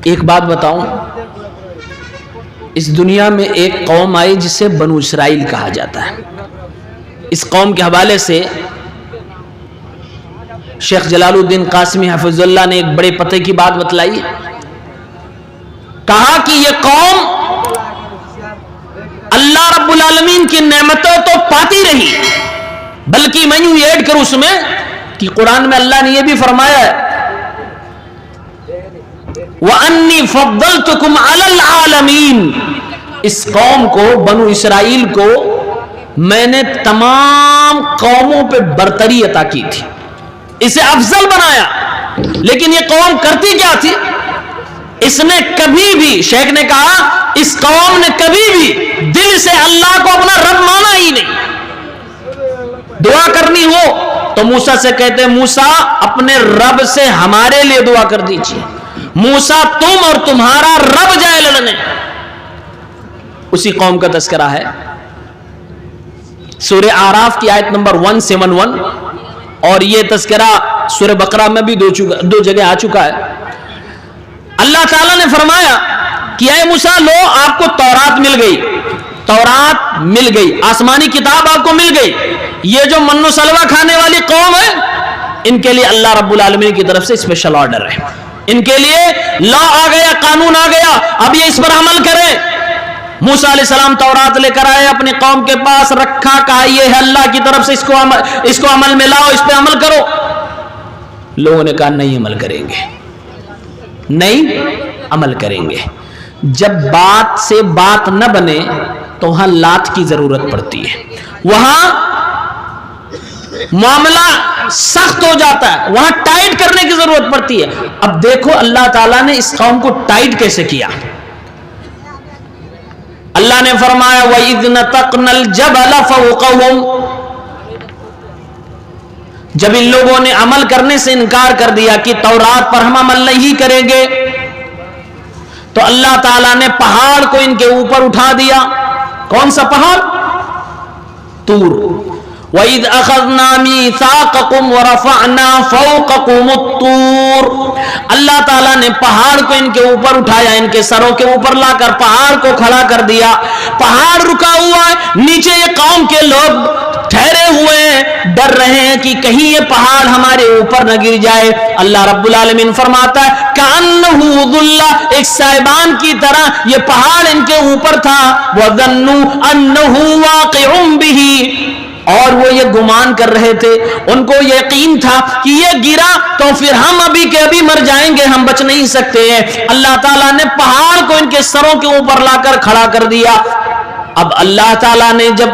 ایک بات بتاؤں، اس دنیا میں ایک قوم آئی جسے بنو اسرائیل کہا جاتا ہے. اس قوم کے حوالے سے شیخ جلال الدین قاسمی حفظ اللہ نے ایک بڑے پتے کی بات بتلائی. کہا کہ یہ قوم اللہ رب العالمین کی نعمتوں تو پاتی رہی، بلکہ میں یوں ایڈ کروں اس میں کہ قرآن میں اللہ نے یہ بھی فرمایا ہے وَأَنِّي فَضَّلْتُكُمْ عَلَى الْعَالَمِينَ. اس قوم کو، بنو اسرائیل کو میں نے تمام قوموں پہ برتری عطا کی تھی، اسے افضل بنایا. لیکن یہ قوم کرتی کیا تھی؟ اس نے کبھی بھی، شیخ نے کہا اس قوم نے کبھی بھی دل سے اللہ کو اپنا رب مانا ہی نہیں. دعا کرنی ہو تو موسیٰ سے کہتے موسیٰ اپنے رب سے ہمارے لیے دعا کر دیجیے، موسیٰ تم اور تمہارا رب جائے لڑنے. اسی قوم کا تذکرہ ہے سورہ اعراف کی آیت نمبر 171، اور یہ تذکرہ سورہ بقرہ میں بھی دو جگہ آ چکا ہے. اللہ تعالیٰ نے فرمایا کہ اے موسیٰ لو آپ کو تورات مل گئی، تورات مل گئی، آسمانی کتاب آپ کو مل گئی. یہ جو من و سلوہ کھانے والی قوم ہے ان کے لیے اللہ رب العالمین کی طرف سے اسپیشل آرڈر ہے، ان کے لیے لا آ گیا، قانون آ گیا، اب یہ اس پر عمل کریں. موسیٰ علیہ السلام تورات لے کر آئے، اپنی قوم کے پاس رکھا، کہا یہ ہے اللہ کی طرف سے، اس کو عمل میں لاؤ، اس پہ عمل کرو. لوگوں نے کہا نہیں عمل کریں گے، نہیں عمل کریں گے. جب بات سے بات نہ بنے تو وہاں لات کی ضرورت پڑتی ہے، وہاں معاملہ سخت ہو جاتا ہے، وہاں ٹائٹ کرنے کی ضرورت پڑتی ہے. اب دیکھو اللہ تعالیٰ نے اس قوم کو ٹائٹ کیسے کیا. اللہ نے فرمایا وَإِذْ نَتَقْنَا الْجَبَلَ فَوْقَهُمْ. جب ان لوگوں نے عمل کرنے سے انکار کر دیا کہ تورات پر ہم عمل نہیں کریں گے، تو اللہ تعالیٰ نے پہاڑ کو ان کے اوپر اٹھا دیا. کون سا پہاڑ؟ طور. وَإِذْ أَخَذْنَا مِيثَاقَكُمْ وَرَفَعْنَا فَوْقَكُمُ الطُّورَ. اللہ تعالیٰ نے پہاڑ کو ان کے اوپر اٹھایا، ان کے سروں کے اوپر لا کر پہاڑ کو کھڑا کر دیا. پہاڑ رکا ہوا ہے، نیچے یہ قوم کے لوگ ٹھہرے ہوئے ہیں، ڈر رہے ہیں کہ کہیں یہ پہاڑ ہمارے اوپر نہ گر جائے. اللہ رب العالمین فرماتا ہے کأنہ ظلہ، ایک سائبان کی طرح یہ پہاڑ ان کے اوپر تھا. وَظَنُّوا أَنَّهُ وَاقِعٌ بِهِ، اور وہ یہ گمان کر رہے تھے، ان کو یقین تھا کہ یہ گرا تو پھر ہم ابھی کے ابھی مر جائیں گے، ہم بچ نہیں سکتے ہیں. اللہ تعالیٰ نے پہاڑ کو ان کے سروں کے اوپر لا کر کھڑا کر دیا. اب اللہ تعالیٰ نے جب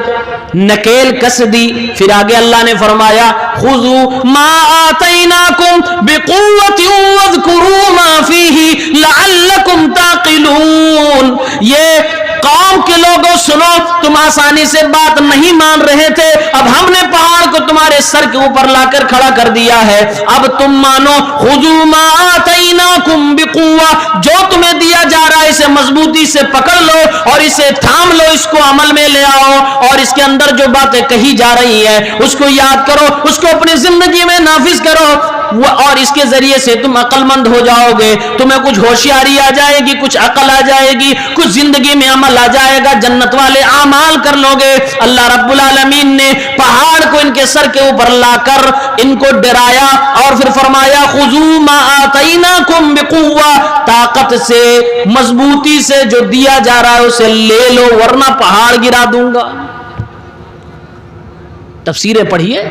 نکیل کس دی، پھر آگے اللہ نے فرمایا خُذُوا مَا آتَيْنَاكُمْ بِقُوَّةٍ وَاذْكُرُوا مَا فِيهِ لَعَلَّكُمْ تَعْقِلُونَ. یہ قوم کے لوگوں سنو، تم آسانی سے بات نہیں مان رہے تھے، اب ہم نے پہاڑ کو تمہارے سر کے اوپر لا کر کھڑا کر دیا ہے، اب تم مانو. خُذُوا مَا آتَيْنَاكُمْ بِقُوَّةٍ، جو تمہیں دیا جا رہا ہے اسے مضبوطی سے پکڑ لو اور اسے تھام لو، اس کو عمل میں لے آؤ، اور اس کے اندر جو باتیں کہی جا رہی ہیں اس کو یاد کرو، اس کو اپنی زندگی میں نافذ کرو، اور اس کے ذریعے سے تم عقل مند ہو جاؤ گے. تمہیں کچھ ہوشیاری آ جائے گی، کچھ عقل آ جائے گی، کچھ زندگی میں عمل آ جائے گا، جنت والے اعمال کر لو گے. اللہ رب العالمین نے پہاڑ کو ان کے سر کے اوپر لا کر ان کو ڈرایا اور پھر فرمایا خُذُوا مَا آتَيْنَاكُمْ بِقُوَّةٍ، طاقت سے، مضبوطی سے جو دیا جا رہا ہے اسے لے لو ورنہ پہاڑ گرا دوں گا. تفسیریں پڑھیے،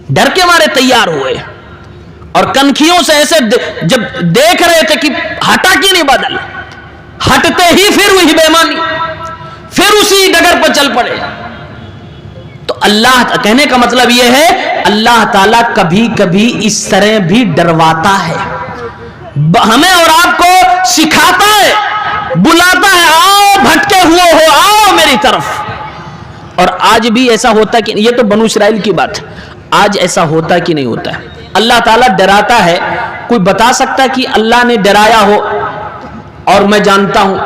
ڈر کے مارے تیار ہوئے اور کنکھیوں سے ایسے جب دیکھ رہے تھے کہ ہٹا کی نہیں بدل، ہٹتے ہی پھر وہی بےمانی، پھر اسی ڈگر پر چل پڑے. تو اللہ کہنے کا مطلب یہ ہے اللہ تعالیٰ کبھی کبھی اس طرح بھی ڈرواتا ہے، ہمیں اور آپ کو سکھاتا ہے، بلاتا ہے آؤ بھٹکے ہوئے ہو آؤ میری طرف. اور آج بھی ایسا ہوتا ہے کہ یہ تو بنو اسرائیل کی بات ہے، آج ایسا ہوتا کہ نہیں ہوتا ہے. اللہ تعالیٰ ڈراتا ہے. کوئی بتا سکتا ہے کہ اللہ نے ڈرایا ہو اور میں جانتا ہوں؟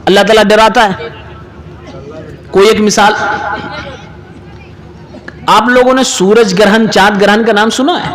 اللہ تعالیٰ ڈراتا ہے؟ کوئی ایک مثال؟ آپ لوگوں نے سورج گرہن چاند گرہن کا نام سنا ہے؟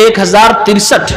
1063।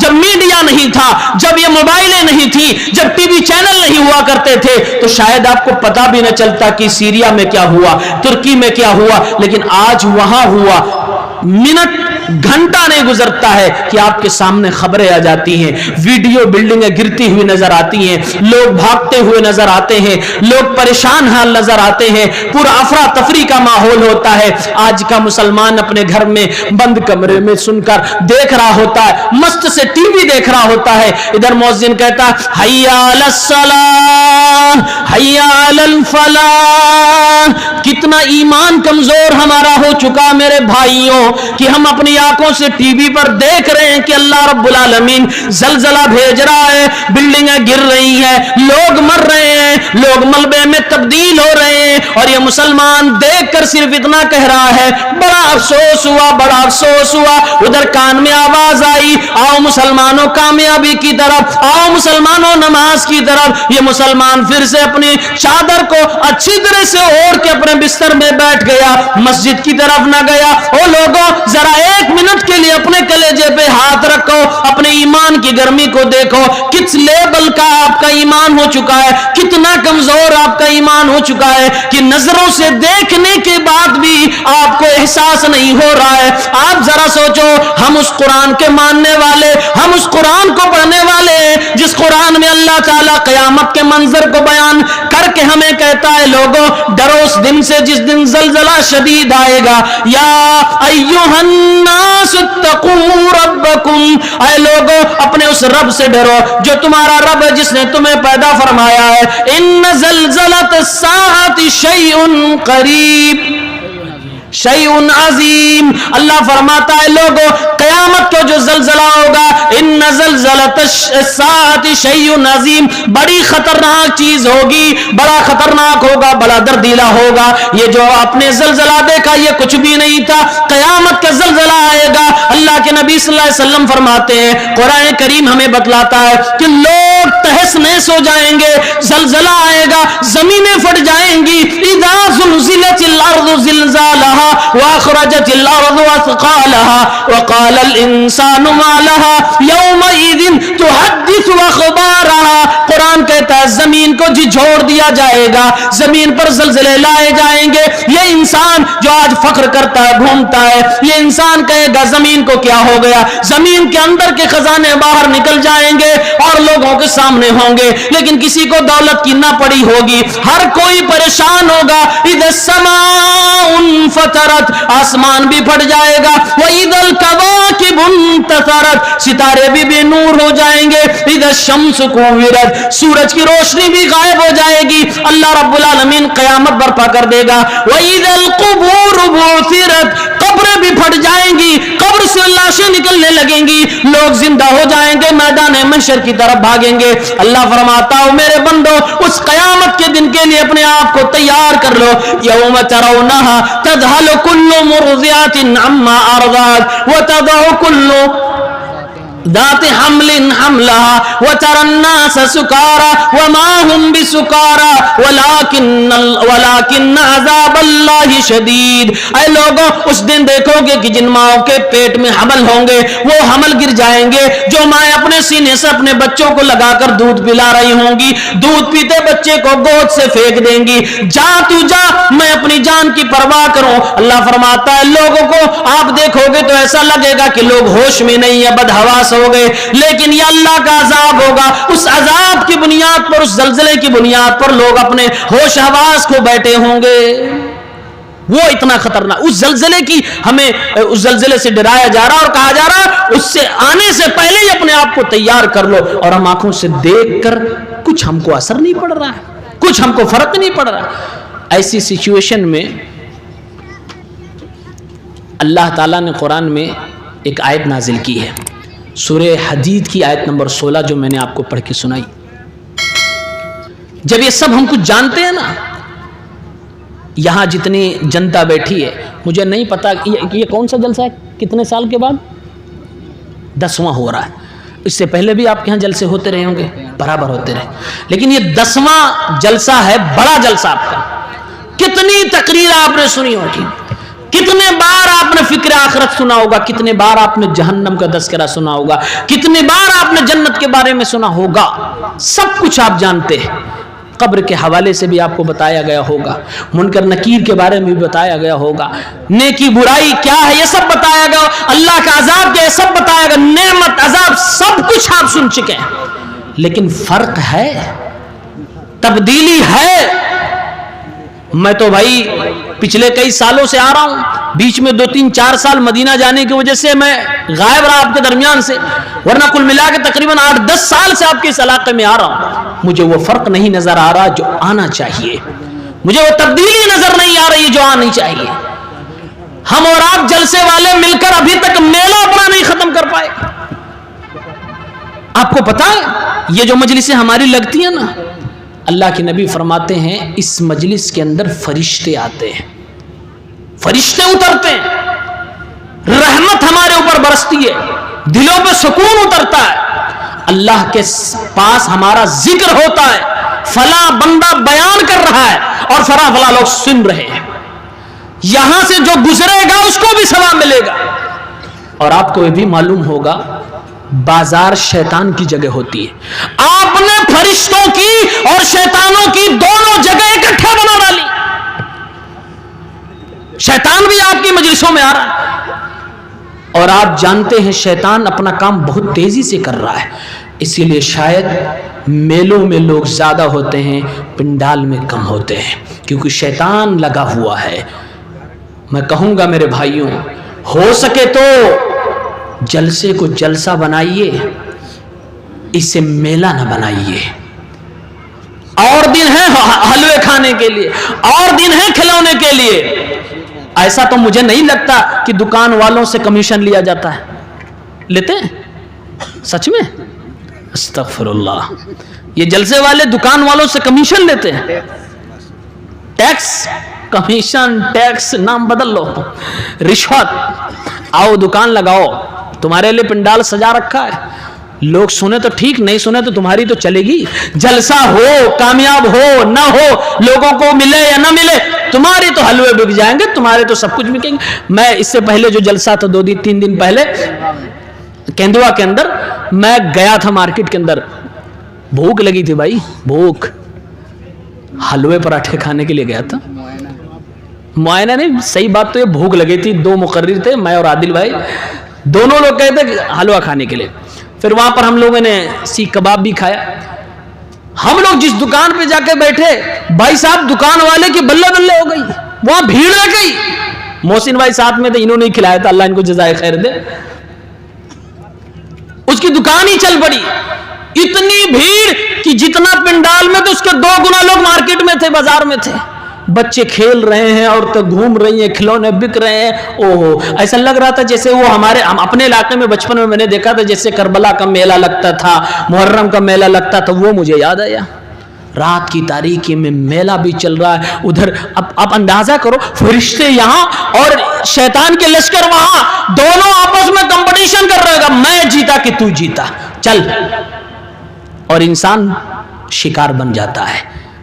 جب میڈیا نہیں تھا، جب یہ موبائلیں نہیں تھی، جب ٹی وی چینل نہیں ہوا کرتے تھے، تو شاید آپ کو پتا بھی نہ چلتا کہ سیریا میں کیا ہوا، ترکی میں کیا ہوا. لیکن آج وہاں ہوا، منٹ گھنٹہ نہیں گزرتا ہے کہ آپ کے سامنے خبریں آ جاتی ہیں، ویڈیو بلڈنگیں گرتی ہوئی نظر آتی ہیں، لوگ بھاگتے ہوئے نظر آتے ہیں، لوگ پریشان حال نظر آتے ہیں، پورا افراتفری کا ماحول ہوتا ہے. آج کا مسلمان اپنے گھر میں بند کمرے میں سن کر دیکھ رہا ہوتا ہے، مست سے ٹی وی دیکھ رہا ہوتا ہے. ادھر مؤذن کہتا حیا علی الصلاۃ حیا علی الفلاح. کتنا ایمان کمزور ہمارا ہو چکا میرے بھائیوں کہ ہم اپنی آنکھوں سے ٹی وی پر دیکھ رہے ہیں کہ اللہ رب العالمین زلزلہ بھیج رہا ہے، بلڈنگیں گر رہی ہیں، لوگ مر رہے ہیں، لوگ ملبے میں تبدیل ہو رہے ہیں، اور یہ مسلمان دیکھ کر صرف اتنا کہہ رہا ہے بڑا افسوس ہوا، بڑا افسوس ہوا. ادھر کان میں آواز آئی آؤ مسلمانوں کامیابی کی طرف، آؤ مسلمانوں نماز کی طرف. یہ مسلمان پھر سے اپنی چادر کو اچھی طرح سے اوڑھ کے اپنے بستر میں بیٹھ گیا، مسجد کی طرف نہ گیا. او لوگوں ذرا ایک منٹ کے لیے اپنے کلیجے پہ ہاتھ رکھو، اپنے ایمان کی گرمی کو دیکھو، کس لیبل کا آپ کا ایمان ہو چکا ہے، کتنا کمزور آپ کا ایمان ہو چکا ہے کہ نظروں سے دیکھنے کے بعد بھی آپ کو احساس نہیں ہو رہا ہے. آپ ذرا سوچو، ہم اس قرآن کے ماننے والے، ہم اس قرآن کو پڑھنے والے جس قرآن میں اللہ تعالیٰ قیامت کے منظر کو بیان کر کے ہمیں کہتا ہے لوگوں ڈرو اس دن سے جس دن زلزلہ شدید آئے گا. یا ایھا الناس اتقوا ربکم، اے لوگوں اپنے اس رب سے ڈرو جو تمہارا رب ہے، جس نے تمہیں پیدا فرمایا ہے. ان زلزلۃ الساعۃ شیء قریب شیء عظیم. اللہ فرماتا ہے لوگوں قیامت کو جو زلزلہ ہوگا، ان زلزلۃ الساعۃ شیء عظیم، بڑی خطرناک چیز ہوگی، بڑا خطرناک ہوگا، بڑا دردیلا ہوگا. یہ جو آپ نے زلزلہ دیکھا یہ کچھ بھی نہیں تھا، قیامت کا زلزلہ آئے گا. اللہ کے نبی صلی اللہ علیہ وسلم فرماتے ہیں، قرآن کریم ہمیں بتلاتا ہے کہ لوگ تہس نہس ہو جائیں گے، زلزلہ آئے گا، زمینیں پھٹ جائیں گی. اذا زلزلت الارض زلزالها واخرجت الارض اثقالها وقال الانسان ما لها يومئذ تحدث اخبارها. قرآن کہتا ہے زمین کو جھجھوڑ دیا جائے گا، زمین پر زلزلے لائے جائیں گے. یہ انسان جو آج فخر کرتا ہے گھومتا ہے، یہ انسان کہے گا زمین کو کیا ہو گیا. زمین کے اندر کے خزانے باہر نکل جائیں گے اور لوگوں کے سامنے ہوں گے، لیکن کسی کو دولت کی نہ پڑی ہوگی، ہر کوئی پریشان ہوگا. اذا السماء انفطرت، آسمان بھی پھٹ جائے گا. واذا الكواكب انتثرت، ستارے بھی بے نور ہو جائیں گے. اذا الشمس كورت، سورج کی روشنی بھی غائب ہو جائے گی. اللہ رب العالمین قیامت برپا کر دے گا. واذا القبور بعثرت، قبریں بھی پھٹ جائیں گی، قبر سے لاشیں نکلنے لگیں گی، لوگ زندہ ہو جائیں گے، میدان محشر کی طرف بھاگیں گے. اللہ فرماتا ہو میرے بندو اس قیامت کے دن کے لیے اپنے آپ کو تیار کر لو. یوم ترونها تذهل كل مرضعة عما ارضعت وتضع كل ذات حمل حملها وترى الناس سكارى وما هم بسكارى ولكن عذاب الله شدید. اے لوگوں اس دن دیکھو گے کہ جن ماؤں کے پیٹ میں حمل ہوں گے وہ حمل گر جائیں گے. جو مائیں اپنے سینے سے اپنے بچوں کو لگا کر دودھ پلا رہی ہوں گی، دودھ پیتے بچے کو گود سے پھینک دیں گی. جا تو جا، میں اپنی جان کی پرواہ کروں. اللہ فرماتا ہے لوگوں کو آپ دیکھو گے تو ایسا لگے گا کہ لوگ ہوش میں نہیں ہے، بدحواس ہو گئے، لیکن یہ اللہ کا عذاب ہوگا. اس عذاب کی بنیاد پر، اس زلزلے کی بنیاد پر لوگ اپنے ہوش حواس کو بیٹھے ہوں گے. وہ اتنا خطرناک اس زلزلے کی ہمیں اس زلزلے سے ڈرایا جا رہا اور کہا جا رہا اس سے آنے سے پہلے ہی اپنے آپ کو تیار کر لو. اور ہم آنکھوں سے دیکھ کر کچھ ہم کو اثر نہیں پڑ رہا ہے، کچھ ہم کو فرق نہیں پڑ رہا. ایسی سچویشن میں اللہ تعالیٰ نے قرآن میں ایک آیت نازل کی ہے، سورہ حدید کی آیت نمبر 16 جو میں نے آپ کو پڑھ کے سنائی. جب یہ سب ہم کچھ جانتے ہیں نا، یہاں جتنی جنتا بیٹھی ہے، مجھے نہیں پتا یہ کون سا جلسہ ہے، کتنے سال کے بعد 10واں ہو رہا ہے. اس سے پہلے بھی آپ کے یہاں جلسے ہوتے رہے ہوں گے، برابر ہوتے رہے، لیکن یہ 10واں جلسہ ہے، بڑا جلسہ آپ کا. کتنی تقریر آپ نے سنی ہوگی، کتنے بار آپ نے فکر آخرت سنا ہوگا, کتنے بار آپ نے جہنم کا تذکرہ سنا ہوگا, کتنے بار آپ نے جنت کے بارے میں سنا ہوگا, سب کچھ آپ جانتے ہیں. قبر کے حوالے سے بھی آپ کو بتایا گیا ہوگا, منکر نکیر کے بارے میں بھی بتایا گیا ہوگا, نیکی برائی کیا ہے یہ سب بتایا گیا, اللہ کا عذاب کیا ہے سب بتایا گیا, نعمت عذاب سب کچھ آپ سن چکے ہیں. لیکن فرق ہے, تبدیلی ہے. میں تو بھائی پچھلے کئی سالوں سے آ رہا ہوں, بیچ میں 2-3-4 سال مدینہ جانے کی وجہ سے میں غائب رہا آپ کے درمیان سے, ورنہ کل ملا کے تقریباً 8-10 سال سے آپ کے اس علاقے میں آ رہا ہوں. مجھے وہ فرق نہیں نظر آ رہا جو آنا چاہیے, مجھے وہ تبدیلی نظر نہیں آ رہی جو آنی چاہیے. ہم اور آپ جلسے والے مل کر ابھی تک میلہ اپنا نہیں ختم کر پائے. آپ کو پتا ہے یہ جو مجلسیں ہماری لگتی ہیں نا, اللہ کے نبی فرماتے ہیں اس مجلس کے اندر فرشتے آتے ہیں, فرشتے اترتے ہیں, رحمت ہمارے اوپر برستی ہے, دلوں پہ سکون اترتا ہے, اللہ کے پاس ہمارا ذکر ہوتا ہے, فلاں بندہ بیان کر رہا ہے اور فلاں لوگ سن رہے ہیں. یہاں سے جو گزرے گا اس کو بھی ثواب ملے گا. اور آپ کو یہ بھی معلوم ہوگا بازار شیطان کی جگہ ہوتی ہے, آپ نے فرشتوں کی اور شیطانوں کی دونوں جگہ اکٹھے بنا ڈالی. شیطان بھی آپ کی مجلسوں میں آ رہا ہے, اور آپ جانتے ہیں شیطان اپنا کام بہت تیزی سے کر رہا ہے. اسی لیے شاید میلوں میں لوگ زیادہ ہوتے ہیں, پنڈال میں کم ہوتے ہیں, کیونکہ شیطان لگا ہوا ہے. میں کہوں گا میرے بھائیوں, ہو سکے تو جلسے کو جلسہ بنائیے, اسے میلہ نہ بنائیے. اور دن ہے حلوے کھانے کے لیے, اور دن ہے کھلونے کے لیے. ایسا تو مجھے نہیں لگتا کہ دکان والوں سے کمیشن لیا جاتا ہے. لیتے ہیں سچ میں؟ استغفر اللہ, یہ جلسے والے دکان والوں سے کمیشن لیتے ہیں. ٹیکس, کمیشن, ٹیکس نام بدل لو, رشوت. آؤ دکان لگاؤ, تمہارے لیے پنڈال سجا رکھا ہے, لوگ سنے تو ٹھیک, نہیں سنے تو تمہاری تو چلے گی. جلسہ ہو, کامیاب ہو نہ ہو, لوگوں کو ملے یا نہ ملے, تمہاری تو حلوے بک جائیں گے, تمہارے تو سب کچھ بکیں گے. میں اس سے پہلے جو جلسہ تھا 2-3 دن پہلے کیندوا کے اندر, میں گیا تھا مارکیٹ کے اندر, بھوک لگی تھی بھائی, بھوک, حلوے پراٹھے کھانے کے لیے گیا تھا. معائنہ نہیں, صحیح بات تو یہ بھوک لگی تھی. 2 مقرر تھے, میں اور عادل بھائی, دونوں لوگ گئے تھے حلوہ کھانے کے لیے. پھر وہاں پر ہم لوگوں نے سیخ کباب بھی کھایا. ہم لوگ جس دکان پہ جا کے بیٹھے, بھائی صاحب دکان والے کی بلے بلے ہو گئی, وہاں بھیڑ لگ گئی. محسن بھائی ساتھ میں تھے, انہوں نے ہی کھلایا تھا, اللہ ان کو جزائے خیر دے. اس کی دکان ہی چل پڑی. اتنی بھیڑ کہ جتنا پنڈال میں تو اس کے 2 گنا لوگ مارکیٹ میں تھے, بازار میں تھے. بچے کھیل رہے ہیں, عورتیں گھوم رہی ہیں, کھلونے بک رہے ہیں. اوہ, ایسا لگ رہا تھا جیسے وہ ہم اپنے علاقے میں بچپن میں نے دیکھا تھا, جیسے کربلا کا میلہ لگتا تھا, محرم کا میلہ لگتا تھا, وہ مجھے یاد آیا. رات کی تاریکی میں میلہ بھی چل رہا ہے ادھر. اب اندازہ کرو, فرشتے یہاں اور شیطان کے لشکر وہاں, دونوں آپس میں کمپٹیشن کر رہے گا, میں جیتا کہ تو جیتا, چل. اور انسان شکار بن جاتا ہے.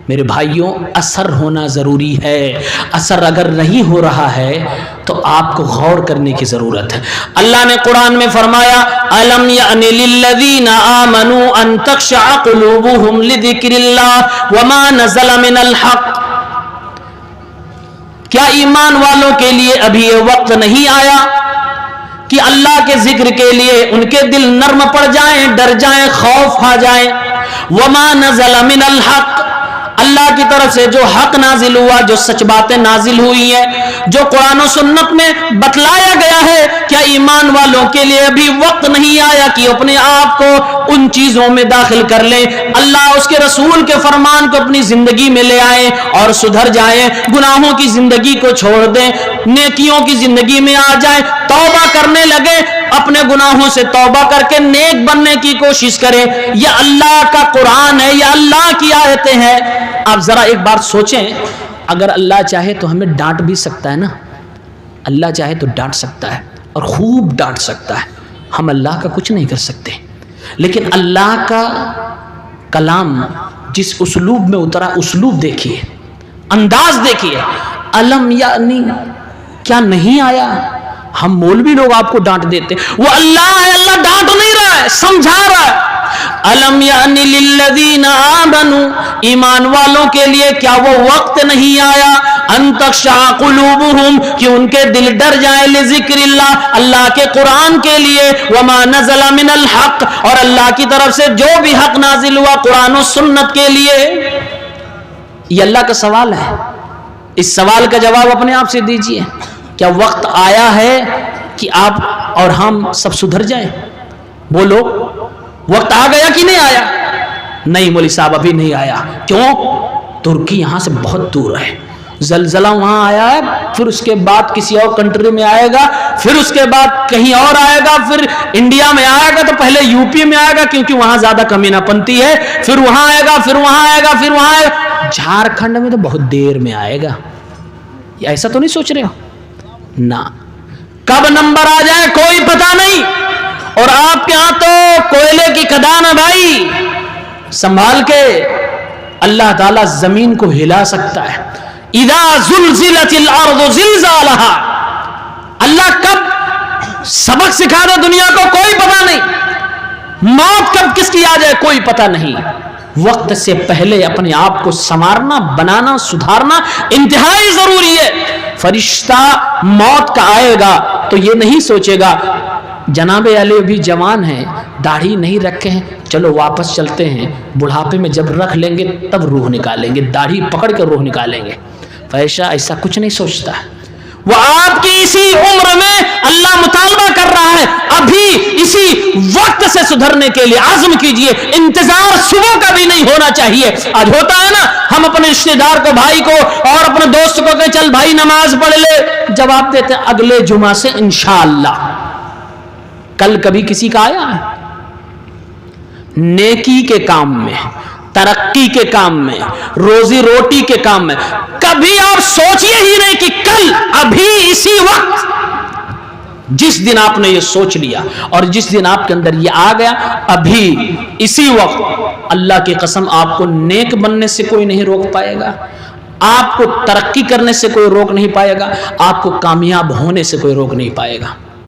میرے بھائیوں, اثر ہونا ضروری ہے. اثر اگر نہیں ہو رہا ہے تو آپ کو غور کرنے کی ضرورت ہے. اللہ نے قرآن میں فرمایا, أَلَمْ يَأْنِ لِلَّذِينَ آمَنُوا أَن تَخْشَعَ قُلُوبُهُمْ لِذِكْرِ اللَّهِ وَمَا نَزَلَ مِنَ الْحَقِّ. کیا ایمان والوں کے لیے ابھی یہ وقت نہیں آیا کہ اللہ کے ذکر کے لیے ان کے دل نرم پڑ جائیں, ڈر جائیں, خوف کھا جائیں. وَمَا نَزَلَ مِنَ الْحَقِّ, اللہ کی طرف سے جو حق نازل ہوا, جو سچ باتیں نازل ہوئی ہیں, جو قرآن و سنت میں بتلایا گیا ہے, کیا ایمان والوں کے لیے ابھی وقت نہیں آیا کہ اپنے آپ کو ان چیزوں میں داخل کر لیں, اللہ اس کے رسول کے فرمان کو اپنی زندگی میں لے آئیں اور سدھر جائیں, گناہوں کی زندگی کو چھوڑ دیں, نیکیوں کی زندگی میں آ جائیں, توبہ کرنے لگے, اپنے گناہوں سے توبہ کر کے نیک بننے کی کوشش کریں. یہ اللہ کا قرآن ہے, یہ اللہ کی آیتیں ہیں. آپ ذرا ایک بات سوچیں, اگر اللہ چاہے تو ہمیں ڈانٹ بھی سکتا ہے نا, اللہ چاہے تو ڈانٹ سکتا ہے اور خوب ڈانٹ سکتا ہے. ہم اللہ کا کچھ نہیں کر سکتے, لیکن اللہ کا کلام جس اسلوب میں اترا, اسلوب دیکھیے, انداز دیکھیے. الم یعنی کیا نہیں آیا؟ ہم مولوی لوگ آپ کو ڈانٹ دیتے، وہ اللہ ہے، اللہ ڈانٹ نہیں رہا ہے، سمجھا رہا ہے۔ الم یعن للذین آمنوا، ایمان والوں کے لیے کیا وہ وقت نہیں آیا، ان تخشع قلوبہم، کہ ان کے دل ڈر جائیں، لذکر اللہ، اللہ کے قرآن کے لیے، وما نزل من الحق، اور اللہ کی طرف سے جو بھی حق نازل ہوا قرآن و سنت کے لیے۔ یہ اللہ کا سوال ہے، اس سوال کا جواب اپنے آپ سے دیجئے، کیا وقت آیا ہے کہ آپ اور ہم سب سدھر جائیں؟ بولو، وقت آ گیا کہ نہیں آیا؟ نہیں مولوی صاحب ابھی نہیں آیا۔ کیوں؟ ترکی یہاں سے بہت دور ہے، زلزلہ وہاں آیا ہے، پھر اس کے بعد کسی اور کنٹری میں آئے گا، پھر اس کے بعد کہیں اور آئے گا، پھر انڈیا میں آئے گا تو پہلے یو پی میں آئے گا کیونکہ وہاں زیادہ کمینہ پنتی ہے، پھر وہاں آئے گا، پھر وہاں آئے گا، پھر وہاں آئے گا، جھارکھنڈ میں تو بہت دیر میں آئے گا۔ ایسا تو نہیں سوچ رہے ہو نا؟ کب نمبر آ جائے کوئی پتہ نہیں، اور آپ کے ہاں تو کوئلے کی کھدان ہے بھائی، سنبھال کے۔ اللہ تعالیٰ زمین کو ہلا سکتا ہے، اذا زلزلت الارض زلزالہا، اللہ کب سبق سکھا دے دنیا کو کوئی پتہ نہیں، موت کب کس کی آ جائے کوئی پتہ نہیں۔ وقت سے پہلے اپنے آپ کو سنوارنا، بنانا، سدھارنا انتہائی ضروری ہے۔ فرشتہ موت کا آئے گا تو یہ نہیں سوچے گا جناب علی بھی جوان ہیں، داڑھی نہیں رکھے ہیں، چلو واپس چلتے ہیں، بڑھاپے میں جب رکھ لیں گے تب روح نکالیں گے، داڑھی پکڑ کے روح نکالیں گے۔ فرشتہ ایسا کچھ نہیں سوچتا ہے، وہ آپ کی اسی عمر میں اللہ مطالبہ کر رہا ہے، ابھی اسی وقت سے سدھرنے کے لیے عزم کیجئے، انتظار صبح کا بھی نہیں ہونا چاہیے۔ آج ہوتا ہے نا، ہم اپنے رشتہ دار کو، بھائی کو اور اپنے دوست کو کہ چل بھائی نماز پڑھ لے، جواب دیتے ہیں اگلے جمعہ سے انشاءاللہ۔ کل کبھی کسی کا آیا ہے؟ نیکی کے کام میں، ترقی کے کام میں، روزی روٹی کے کام میں کبھی آپ سوچئے ہی نہیں کہ کل ابھی اسی وقت، جس دن آپ نے یہ سوچ لیا اور جس دن آپ کے اندر یہ آ گیا، ابھی اسی وقت اللہ کی قسم آپ کو نیک بننے سے کوئی نہیں روک پائے گا، آپ کو ترقی کرنے سے کوئی روک نہیں پائے گا، آپ کو کامیاب ہونے سے کوئی روک نہیں پائے گا۔